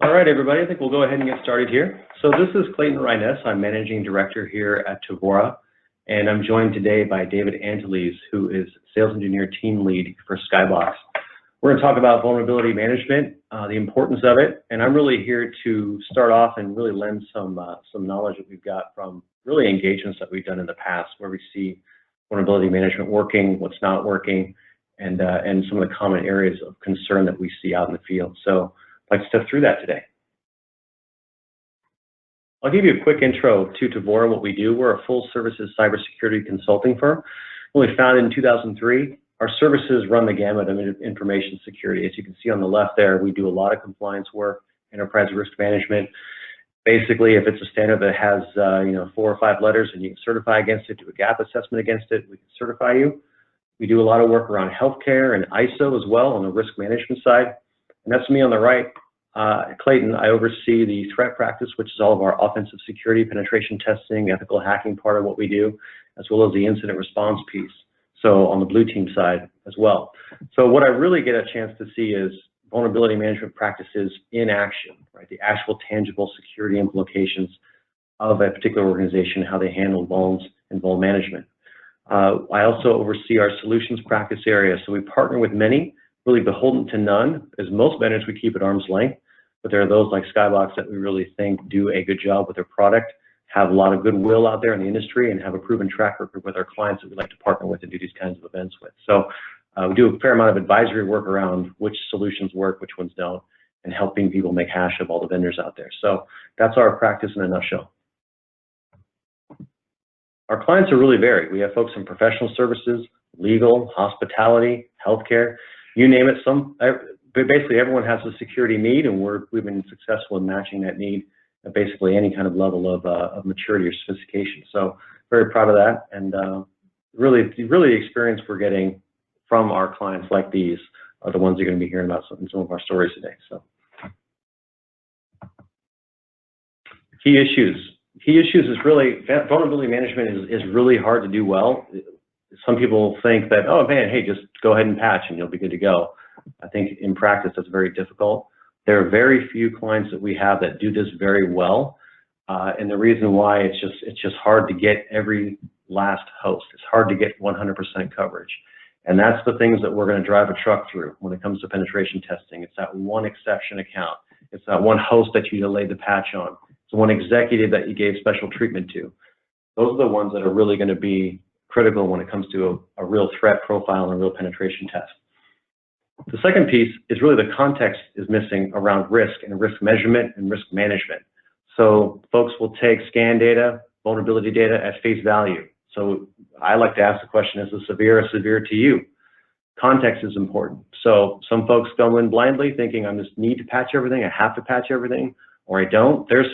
All right, everybody, I think we'll go ahead and get started here. So this is Clayton Ryness. I'm Managing Director here at Tevora, and I'm joined today by David Angeles, who is Sales Engineer Team Lead for Skybox. We're going to talk about vulnerability management, the importance of it, and I'm really here to start off and really lend some knowledge that we've got from really engagements that we've done in the past where we see vulnerability management working, what's not working, and some of the common areas of concern that we see out in the field. So I'd like to step through that today. I'll give you a quick intro to Tevora, what we do. We're a full services cybersecurity consulting firm. We founded in 2003. Our services run the gamut of information security. As you can see on the left there, we do a lot of compliance work, enterprise risk management. Basically, if it's a standard that has 4 or 5 letters and you can certify against it, do a gap assessment against it, we can certify you. We do a lot of work around healthcare and ISO as well on the risk management side. And that's me on the right. Clayton, I oversee the threat practice, which is all of our offensive security, penetration testing, ethical hacking part of what we do, as well as the incident response piece. So on the blue team side as well. So what I really get a chance to see is vulnerability management practices in action, right? The actual tangible security implications of a particular organization, how they handle vulns and vuln management. I also oversee our solutions practice area. So we partner with many, really beholden to none, as most vendors we keep at arm's length, but there are those like Skybox that we really think do a good job with their product, have a lot of goodwill out there in the industry, and have a proven track record with our clients that we like to partner with and do these kinds of events with. So we do a fair amount of advisory work around which solutions work, which ones don't, and helping people make hash of all the vendors out there. So that's our practice in a nutshell. Our clients are really varied. We have folks in professional services, legal, hospitality, healthcare, you name it. Basically everyone has a security need, and we've been successful in matching that need at basically any kind of level of maturity or sophistication. So very proud of that, and really the experience we're getting from our clients like these are the ones you're going to be hearing about in some of our stories today. So key issues is really vulnerability management is really hard to do well. Some people think that, oh man, hey, just go ahead and patch and you'll be good to go. I think in practice that's very difficult. There are very few clients that we have that do this very well, and the reason why it's just hard to get every last host. It's hard to get 100% coverage, and that's the things that we're going to drive a truck through when it comes to penetration testing. It's that one exception account. It's that one host that you delayed the patch on. It's the one executive that you gave special treatment to. Those are the ones that are really going to be critical when it comes to a real threat profile and a real penetration test. The second piece is really the context is missing around risk and risk measurement and risk management. So folks will take scan data, vulnerability data at face value. So I like to ask the question, is it severe or severe to you? Context is important. So some folks go in blindly thinking I just need to patch everything, I have to patch everything, or I don't. There's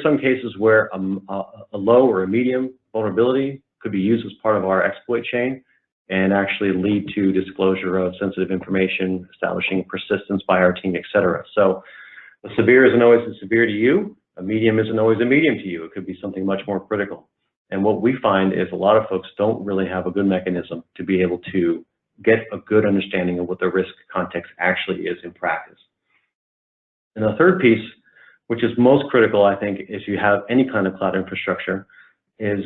some cases where a low or a medium vulnerability could be used as part of our exploit chain and actually lead to disclosure of sensitive information, establishing persistence by our team, et cetera. So a severe isn't always a severe to you, a medium isn't always a medium to you. It could be something much more critical. And what we find is a lot of folks don't really have a good mechanism to be able to get a good understanding of what the risk context actually is in practice. And the third piece, which is most critical, I think, if you have any kind of cloud infrastructure, is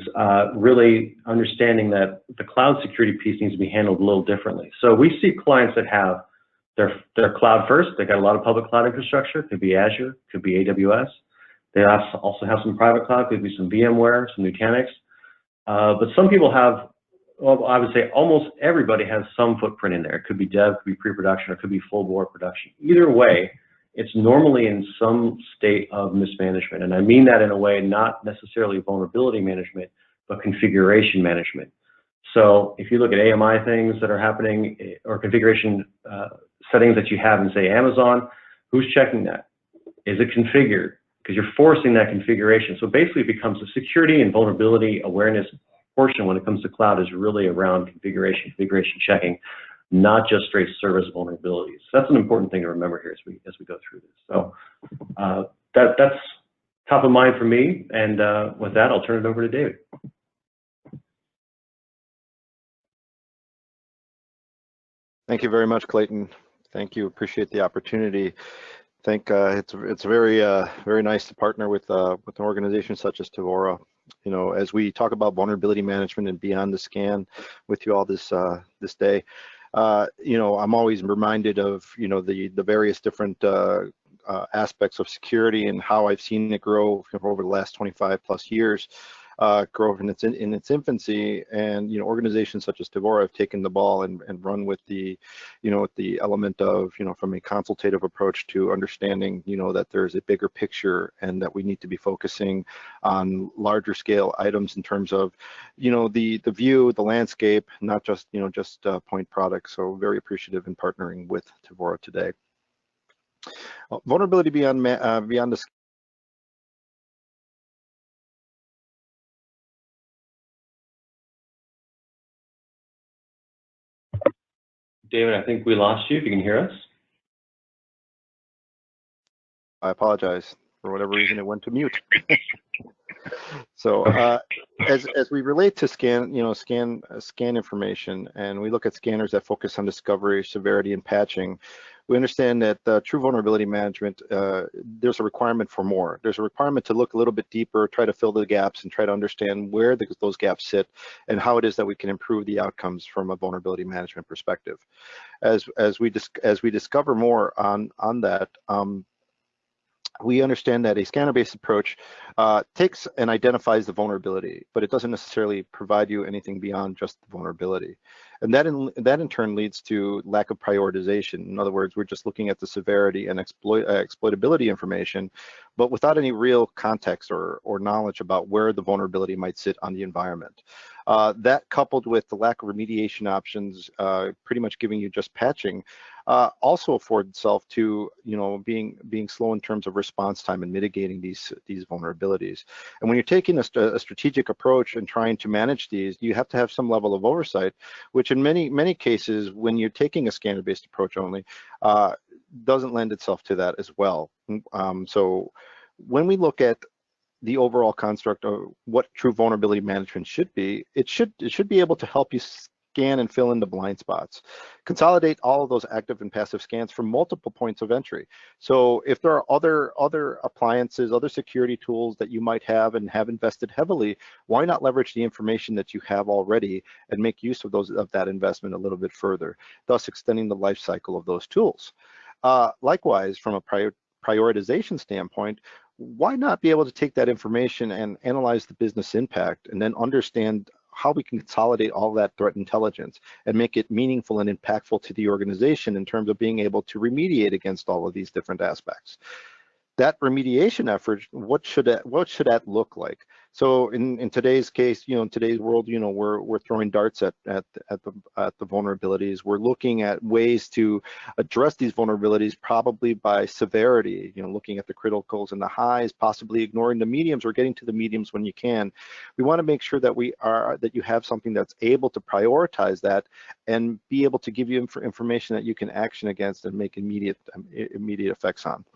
really understanding that the cloud security piece needs to be handled a little differently. So we see clients that have their cloud first. They got a lot of public cloud infrastructure. Could be Azure, could be AWS. They also have some private cloud. Could be some VMware, some Nutanix. But some people have, well, I would say almost everybody has some footprint in there. It could be dev, could be pre-production, or it could be full bore production. Either way, it's normally in some state of mismanagement. And I mean that in a way, not necessarily vulnerability management, but configuration management. So if you look at AMI things that are happening or configuration settings that you have in, say, Amazon, who's checking that? Is it configured? Because you're forcing that configuration. So basically it becomes a security and vulnerability awareness portion when it comes to cloud is really around configuration checking, not just straight service vulnerabilities. So that's an important thing to remember here as we go through this. So that's top of mind for me. And with that, I'll turn it over to David. Thank you very much, Clayton. Thank you. Appreciate the opportunity. think it's very nice to partner with an organization such as Tevora. You know, as we talk about vulnerability management and beyond the scan with you all this this day, you know, I'm always reminded of, you know, the various different aspects of security and how I've seen it grow over the last 25 plus years. Grow in its infancy, and you know, organizations such as Tevora have taken the ball and run with the, you know, with the element of, you know, from a consultative approach to understanding, you know, that there's a bigger picture and that we need to be focusing on larger scale items in terms of, you know, the view, the landscape, not just, you know, just point products. So very appreciative in partnering with Tevora today. Vulnerability beyond beyond the David, I think we lost you. If you can hear us. I apologize. For whatever reason, it went to mute. So as we relate to scan, you know, scan information, and we look at scanners that focus on discovery, severity, and patching, we understand that true vulnerability management, there's a requirement for more. There's a requirement to look a little bit deeper, try to fill the gaps, and try to understand where those gaps sit and how it is that we can improve the outcomes from a vulnerability management perspective. As we discover more on that, we understand that a scanner-based approach takes and identifies the vulnerability, but it doesn't necessarily provide you anything beyond just the vulnerability. And that in turn leads to lack of prioritization. In other words, we're just looking at the severity and exploitability information, but without any real context or knowledge about where the vulnerability might sit on the environment. That coupled with the lack of remediation options, pretty much giving you just patching, also afford itself to, you know, being slow in terms of response time and mitigating these vulnerabilities. And when you're taking a strategic approach and trying to manage these, you have to have some level of oversight, which in many cases, when you're taking a scanner-based approach only, doesn't lend itself to that as well. So when we look at the overall construct of what true vulnerability management should be, it should be able to help you scan and fill in the blind spots, consolidate all of those active and passive scans from multiple points of entry. So if there are other appliances, other security tools that you might have and have invested heavily, why not leverage the information that you have already and make use of that investment a little bit further, thus extending the life cycle of those tools. Likewise, from a prioritization standpoint, why not be able to take that information and analyze the business impact and then understand how we can consolidate all that threat intelligence and make it meaningful and impactful to the organization in terms of being able to remediate against all of these different aspects. That remediation effort, what should that look like? So in today's case, you know, in today's world, you know, we're throwing darts at the vulnerabilities. We're looking at ways to address these vulnerabilities, probably by severity. You know, looking at the criticals and the highs, possibly ignoring the mediums or getting to the mediums when you can. We want to make sure that you have something that's able to prioritize that and be able to give you information that you can action against and make immediate effects on.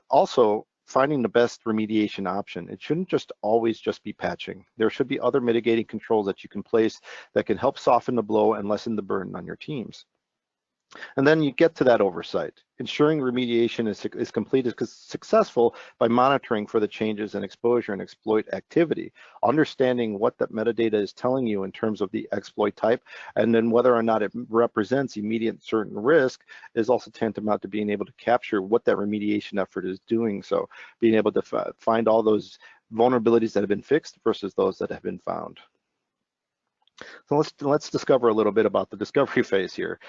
Also, finding the best remediation option. It shouldn't just always just be patching. There should be other mitigating controls that you can place that can help soften the blow and lessen the burden on your teams. And then you get to that oversight. Ensuring remediation is complete is successful by monitoring for the changes in exposure and exploit activity, understanding what that metadata is telling you in terms of the exploit type, and then whether or not it represents immediate certain risk is also tantamount to being able to capture what that remediation effort is doing. So being able to find all those vulnerabilities that have been fixed versus those that have been found. So let's discover a little bit about the discovery phase here.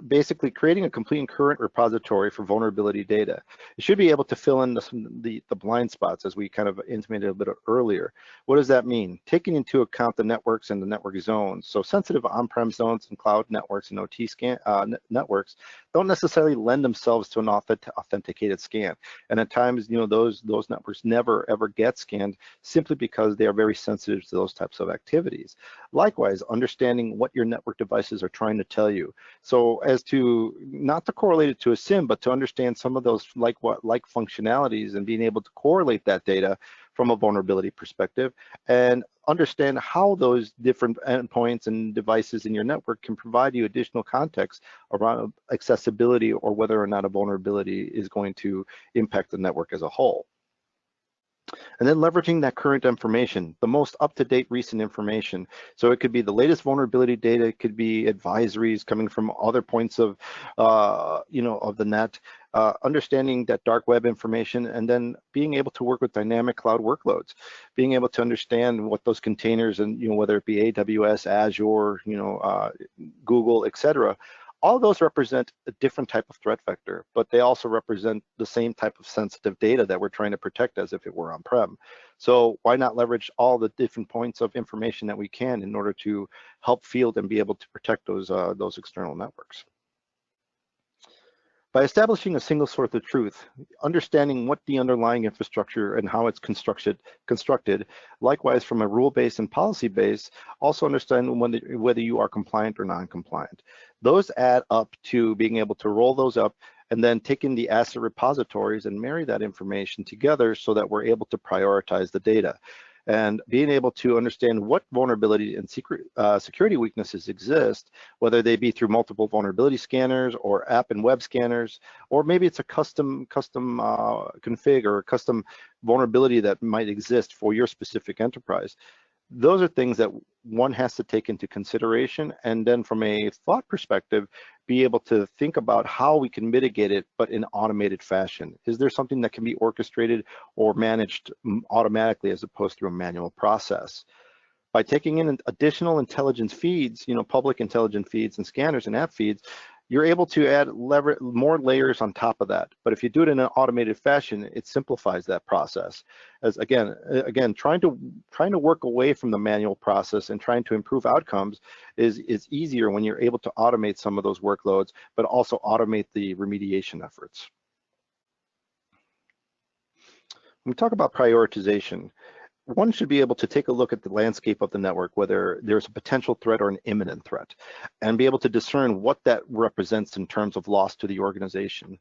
Basically, creating a complete and current repository for vulnerability data. It should be able to fill in the blind spots, as we kind of intimated a bit earlier. What does that mean? Taking into account the networks and the network zones. So sensitive on-prem zones and cloud networks and OT networks don't necessarily lend themselves to an authenticated scan. And at times, you know, those networks never ever get scanned simply because they are very sensitive to those types of activities. Likewise, understanding what your network devices are trying to tell you. So as to, not to correlate it to a SIM, but to understand some of those like functionalities and being able to correlate that data from a vulnerability perspective, and understand how those different endpoints and devices in your network can provide you additional context around accessibility or whether or not a vulnerability is going to impact the network as a whole. And then leveraging that current information, the most up-to-date recent information. So it could be the latest vulnerability data, it could be advisories coming from other points of, of the net, understanding that dark web information, and then being able to work with dynamic cloud workloads, being able to understand what those containers and, whether it be AWS, Azure, Google, etc. All those represent a different type of threat vector, but they also represent the same type of sensitive data that we're trying to protect as if it were on-prem. So why not leverage all the different points of information that we can in order to help field and be able to protect those external networks? By establishing a single source of truth, understanding what the underlying infrastructure and how it's constructed, likewise from a rule base and policy base, also understand whether you are compliant or non-compliant. Those add up to being able to roll those up and then take in the asset repositories and marry that information together so that we're able to prioritize the data. And being able to understand what vulnerability and security weaknesses exist, whether they be through multiple vulnerability scanners or app and web scanners, or maybe it's a custom config or a custom vulnerability that might exist for your specific enterprise. Those are things that one has to take into consideration, and then from a thought perspective, be able to think about how we can mitigate it, but in automated fashion. Is there something that can be orchestrated or managed automatically as opposed to a manual process? By taking in additional intelligence feeds, public intelligence feeds and scanners and app feeds, you're able to add more layers on top of that. But if you do it in an automated fashion, it simplifies that process. As again, trying to work away from the manual process and trying to improve outcomes is easier when you're able to automate some of those workloads, but also automate the remediation efforts. When we talk about prioritization, one should be able to take a look at the landscape of the network, whether there's a potential threat or an imminent threat, and be able to discern what that represents in terms of loss to the organization,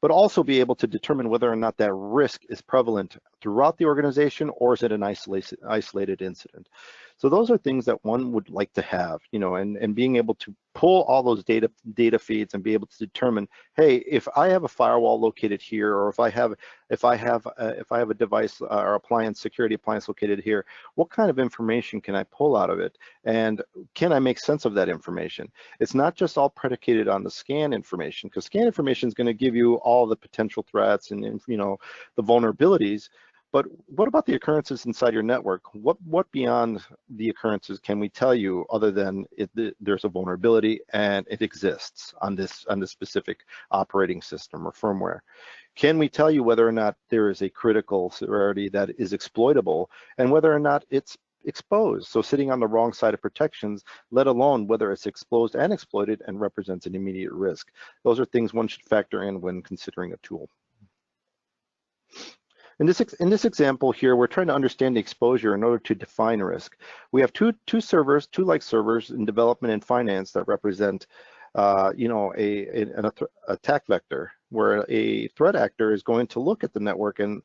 but also be able to determine whether or not that risk is prevalent throughout the organization or is it an isolated incident. So those are things that one would like to have, and being able to pull all those data feeds and be able to determine, hey, if I have a firewall located here, or if I have a device or security appliance located here, what kind of information can I pull out of it, and can I make sense of that information? It's not just all predicated on the scan information, because scan information is going to give you all the potential threats and the vulnerabilities. But what about the occurrences inside your network? What beyond the occurrences can we tell you other than there's a vulnerability and it exists on this specific operating system or firmware? Can we tell you whether or not there is a critical severity that is exploitable and whether or not it's exposed? So sitting on the wrong side of protections, let alone whether it's exposed and exploited and represents an immediate risk. Those are things one should factor in when considering a tool. In this example here, we're trying to understand the exposure in order to define risk. We have two like servers in development and finance that represent, an attack vector, where a threat actor is going to look at the network and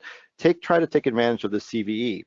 try to take advantage of the CVE.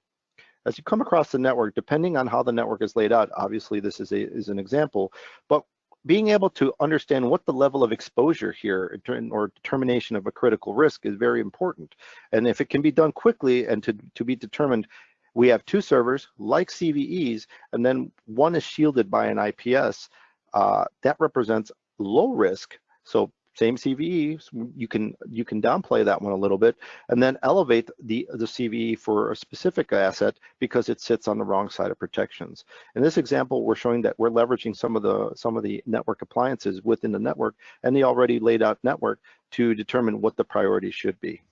As you come across the network, depending on how the network is laid out, obviously this is an example, but being able to understand what the level of exposure here or determination of a critical risk is very important. And if it can be done quickly and to be determined, we have two servers like CVEs, and then one is shielded by an IPS, that represents low risk. So same CVE, you can downplay that one a little bit and then elevate the CVE for a specific asset because it sits on the wrong side of protections. In this example, we're showing that we're leveraging some of the network appliances within the network and the already laid out network to determine what the priority should be.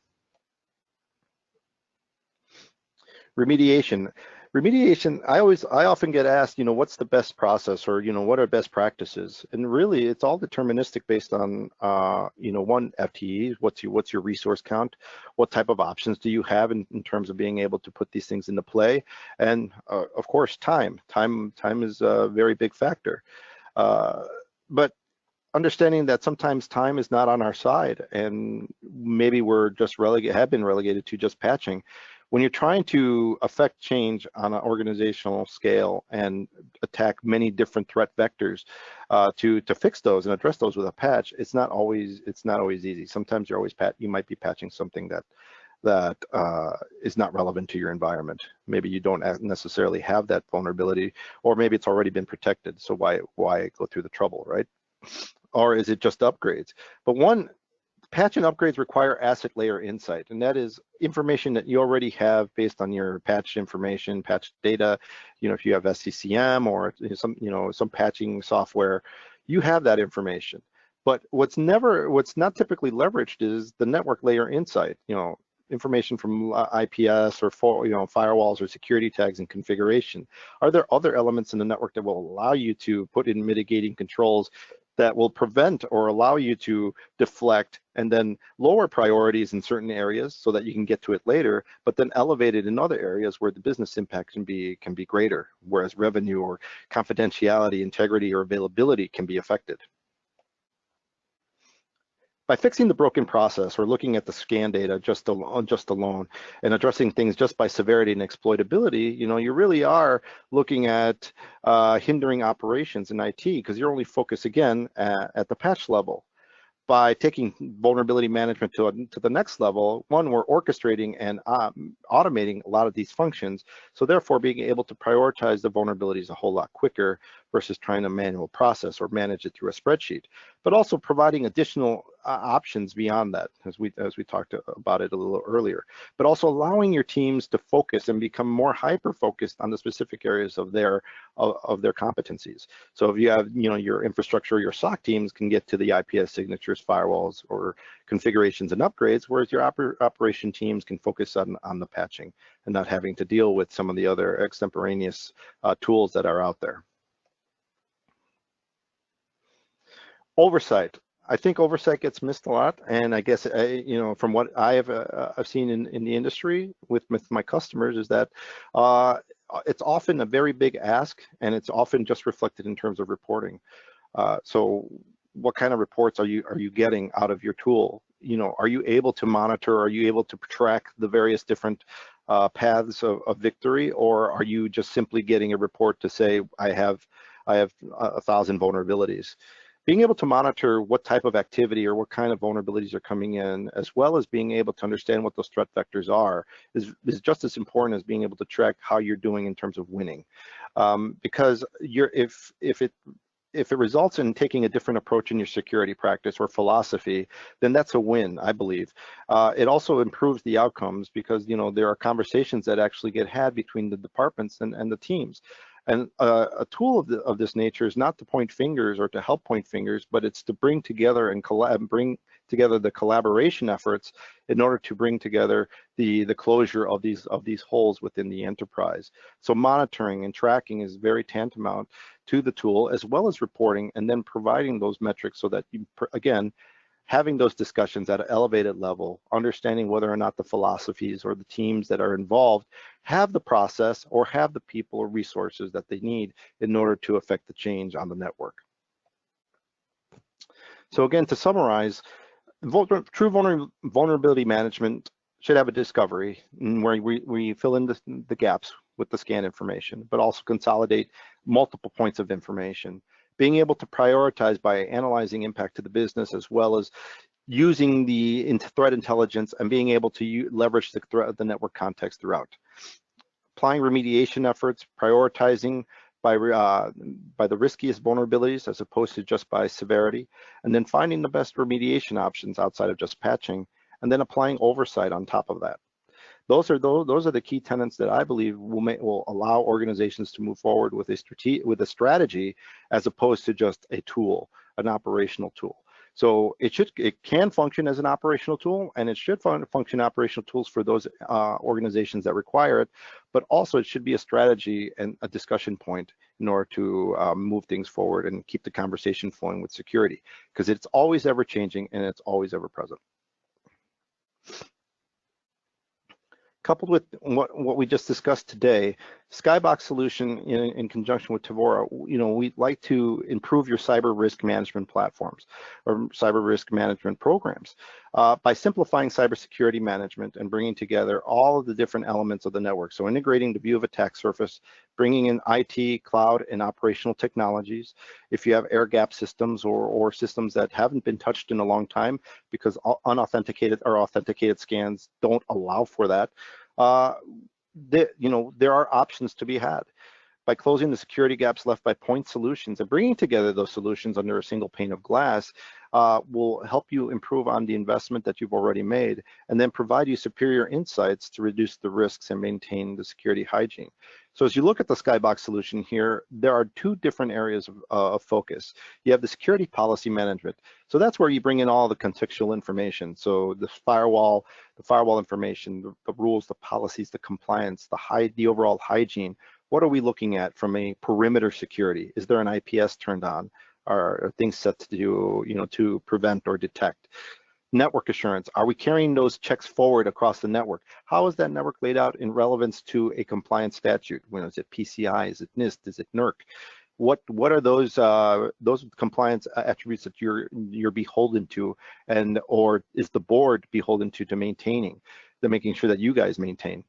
Remediation, I often get asked, what's the best process, or, what are best practices? And really, it's all deterministic based on, one, FTE, what's your resource count? What type of options do you have in terms of being able to put these things into play? And of course, time. Time is a very big factor. But understanding that sometimes time is not on our side, and maybe we're just have been relegated to just patching. When you're trying to affect change on an organizational scale and attack many different threat vectors to fix those and address those with a patch, it's not always easy. Sometimes you might be patching something that is not relevant to your environment. Maybe you don't necessarily have that vulnerability, or maybe it's already been protected. So why go through the trouble, right? Or is it just upgrades? But patch and upgrades require asset layer insight, and that is information that you already have based on your patch information, patch data. If you have SCCM or some patching software, you have that information. But what's not typically leveraged is the network layer insight. Information from IPS or firewalls or security tags and configuration. Are there other elements in the network that will allow you to put in mitigating controls that will prevent or allow you to deflect and then lower priorities in certain areas so that you can get to it later, but then elevate it in other areas where the business impact can be greater, whereas revenue or confidentiality, integrity, or availability can be affected. By fixing the broken process or looking at the scan data just alone and addressing things just by severity and exploitability, you really are looking at hindering operations in IT, because you're only focused again at the patch level. By taking vulnerability management to the next level, we're orchestrating and automating a lot of these functions, so therefore being able to prioritize the vulnerabilities a whole lot quicker versus trying to manual process or manage it through a spreadsheet, but also providing additional options beyond that, as we talked about it a little earlier, but also allowing your teams to focus and become more hyper-focused on the specific areas of their competencies. So if you have your infrastructure, your SOC teams can get to the IPS signatures, firewalls, or configurations and upgrades, whereas your operation teams can focus on the patching and not having to deal with some of the other extemporaneous tools that are out there. Oversight. I think oversight gets missed a lot, and I guess from what I've seen in the industry with my customers is that it's often a very big ask, and it's often just reflected in terms of reporting. So what kind of reports are you getting out of your tool? Are you able to monitor? Are you able to track the various different paths of victory, or are you just simply getting a report to say I have 1,000 vulnerabilities? Being able to monitor what type of activity or what kind of vulnerabilities are coming in, as well as being able to understand what those threat vectors are, is just as important as being able to track how you're doing in terms of winning. Because if it results in taking a different approach in your security practice or philosophy, then that's a win, I believe. It also improves the outcomes because there are conversations that actually get had between the departments and the teams. And a tool of this nature is not to point fingers or to help point fingers, but it's to bring together and bring together the collaboration efforts in order to bring together the closure of these holes within the enterprise. So monitoring and tracking is very tantamount to the tool, as well as reporting and then providing those metrics so that you, again, having those discussions at an elevated level, understanding whether or not the philosophies or the teams that are involved have the process or have the people or resources that they need in order to affect the change on the network. So again, to summarize, true vulnerability management should have a discovery where we fill in the gaps with the scan information, but also consolidate multiple points of information. Being able to prioritize by analyzing impact to the business, as well as using the threat intelligence and being able to leverage the network context throughout. Applying remediation efforts, prioritizing by the riskiest vulnerabilities as opposed to just by severity, and then finding the best remediation options outside of just patching, and then applying oversight on top of that. Those are the key tenets that I believe will allow organizations to move forward with a strategy as opposed to just a tool, an operational tool. So it can function as an operational tool, and it should function operational tools for those organizations that require it, but also it should be a strategy and a discussion point in order to move things forward and keep the conversation flowing with security, because it's always ever changing and it's always ever present. Coupled with what we just discussed today, Skybox solution in conjunction with Tevora, we'd like to improve your cyber risk management platforms or cyber risk management programs by simplifying cybersecurity management and bringing together all of the different elements of the network. So integrating the view of attack surface, bringing in IT, cloud, and operational technologies. If you have air gap systems or systems that haven't been touched in a long time because unauthenticated or authenticated scans don't allow for that, there are options to be had. By closing the security gaps left by point solutions and bringing together those solutions under a single pane of glass will help you improve on the investment that you've already made and then provide you superior insights to reduce the risks and maintain the security hygiene. So as you look at the Skybox solution here, there are two different areas of focus. You have the security policy management. So that's where you bring in all the contextual information. So the firewall information, the rules, the policies, the compliance, the overall hygiene. What are we looking at from a perimeter security? Is there an IPS turned on? Are things set to do, to prevent or detect? Network assurance, are we carrying those checks forward across the network? How is that network laid out in relevance to a compliance statute? Is it PCI, is it NIST, is it NERC? What are those compliance attributes that you're beholden to, or is the board beholden to maintaining? They're making sure that you guys maintain.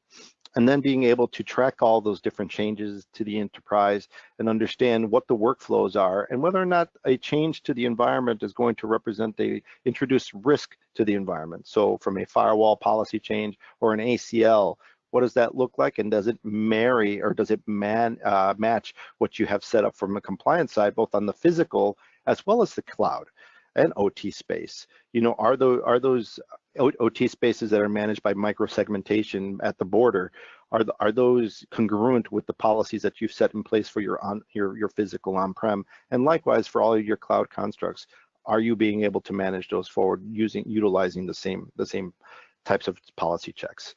And then being able to track all those different changes to the enterprise and understand what the workflows are and whether or not a change to the environment is going to introduce risk to the environment. So from a firewall policy change or an ACL, what does that look like, and does it marry or does it match what you have set up from a compliance side, both on the physical as well as the cloud and OT space? Are those OT spaces that are managed by microsegmentation at the border, are those congruent with the policies that you've set in place for your physical on-prem? And likewise for all of your cloud constructs, are you being able to manage those forward utilizing the same types of policy checks?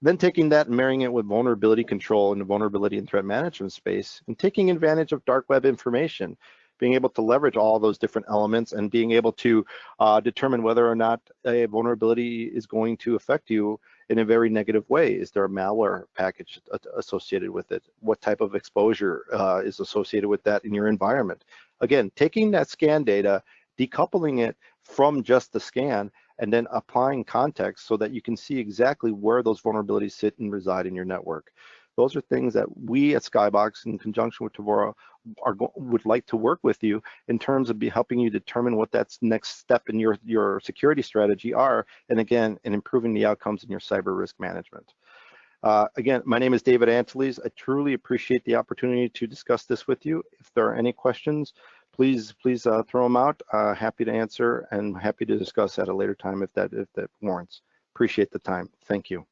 Then taking that and marrying it with vulnerability control in the vulnerability and threat management space, and taking advantage of dark web information, being able to leverage all those different elements and being able to determine whether or not a vulnerability is going to affect you in a very negative way. Is there a malware package associated with it? What type of exposure is associated with that in your environment? Again, taking that scan data, decoupling it from just the scan, and then applying context so that you can see exactly where those vulnerabilities sit and reside in your network. Those are things that we at Skybox, in conjunction with Tevora, would like to work with you in terms of helping you determine what that next step in your security strategy are, and again, in improving the outcomes in your cyber risk management. Again, my name is David Anteles. I truly appreciate the opportunity to discuss this with you. If there are any questions, please throw them out. Happy to answer and happy to discuss at a later time if that warrants. Appreciate the time. Thank you.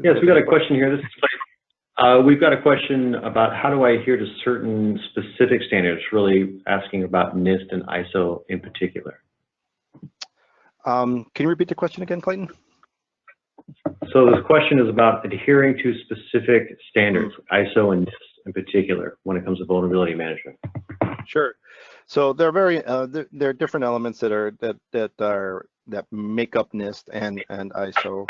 Yes, we got a question here. This is Clayton. We've got a question about how do I adhere to certain specific standards, really asking about NIST and ISO in particular. Can you repeat the question again, Clayton? So this question is about adhering to specific standards, ISO and NIST in particular, when it comes to vulnerability management. Sure. So there are different elements that make up NIST and ISO,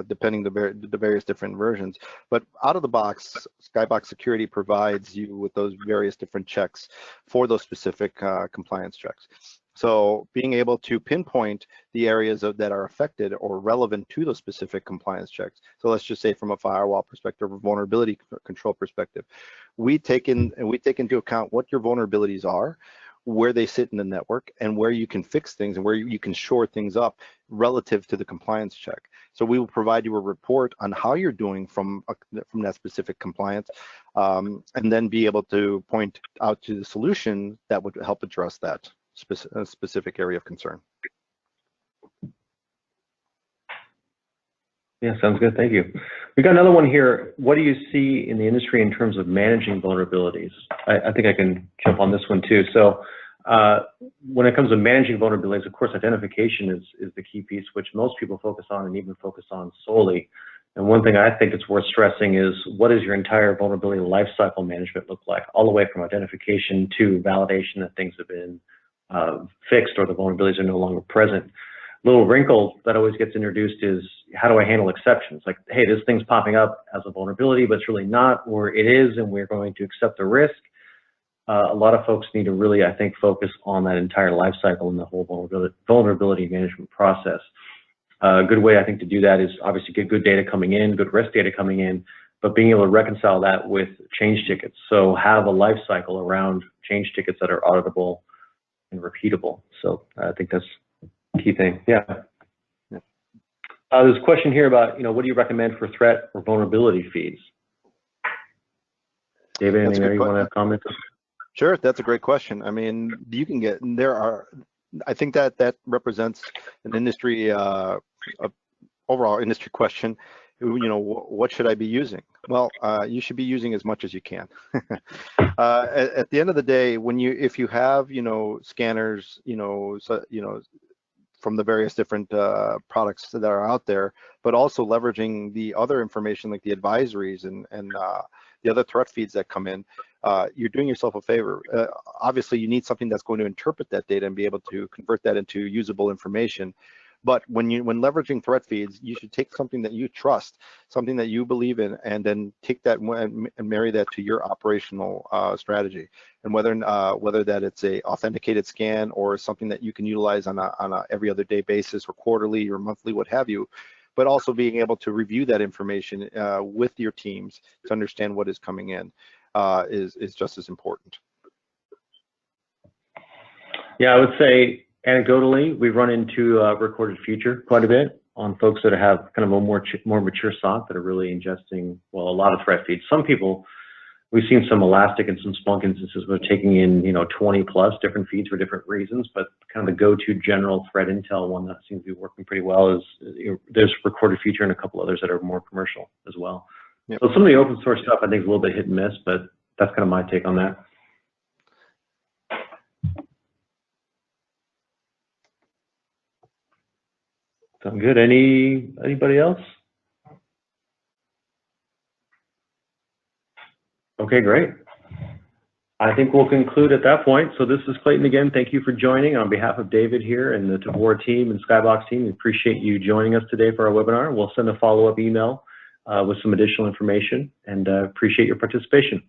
depending the various different versions. But out of the box, Skybox Security provides you with those various different checks for those specific compliance checks. So being able to pinpoint the areas that are affected or relevant to those specific compliance checks. So let's just say from a firewall perspective or vulnerability control perspective, we take into account what your vulnerabilities are, where they sit in the network, and where you can fix things and where you can shore things up relative to the compliance check. So we will provide you a report on how you're doing from that specific compliance, and then be able to point out to the solution that would help address that specific area of concern. Yeah, sounds good. Thank you. We got another one here. What do you see in the industry in terms of managing vulnerabilities? I think I can jump on this one too. So when it comes to managing vulnerabilities, of course, identification is the key piece, which most people focus on and even focus on solely. And one thing I think it's worth stressing is, what does your entire vulnerability lifecycle management look like, all the way from identification to validation that things have been fixed or the vulnerabilities are no longer present. Little wrinkle that always gets introduced is, how do I handle exceptions? Like, hey, this thing's popping up as a vulnerability, but it's really not, or it is, and we're going to accept the risk. A lot of folks need to really, I think, focus on that entire life cycle and the whole vulnerability management process. A good way, I think, to do that is obviously get good data coming in, good risk data coming in, but being able to reconcile that with change tickets. So have a life cycle around change tickets that are auditable and repeatable. So I think that's a key thing. Yeah. There's a question here about, what do you recommend for threat or vulnerability feeds? David, anything there you want to comment on? Sure, that's a great question. I mean, you can get, I think that represents an industry, overall industry question. What should I be using? Well, you should be using as much as you can. At the end of the day, if you have, scanners, from the various different products that are out there, but also leveraging the other information like the advisories and the other threat feeds that come in, you're doing yourself a favor. Obviously, you need something that's going to interpret that data and be able to convert that into usable information. But when leveraging threat feeds, you should take something that you trust, something that you believe in, and then take that and marry that to your operational strategy. And whether that it's a authenticated scan or something that you can utilize on a every other day basis or quarterly or monthly, what have you, but also being able to review that information with your teams to understand what is coming in is just as important. Yeah, I would say anecdotally, we've run into recorded future quite a bit on folks that have kind of a more mature SOC that are really ingesting, well, a lot of threat feeds. Some people, we've seen some Elastic and some Splunk instances where they're taking in, 20 plus different feeds for different reasons, but kind of the go-to general threat intel one that seems to be working pretty well is, there's recorded feature and a couple others that are more commercial as well. Yep. So some of the open source stuff I think is a little bit hit and miss, but that's kind of my take on that. Sound good? Anybody else? Okay, great. I think we'll conclude at that point. So this is Clayton again. Thank you for joining. On behalf of David here and the Tevora team and Skybox team, we appreciate you joining us today for our webinar. We'll send a follow-up email with some additional information, and appreciate your participation.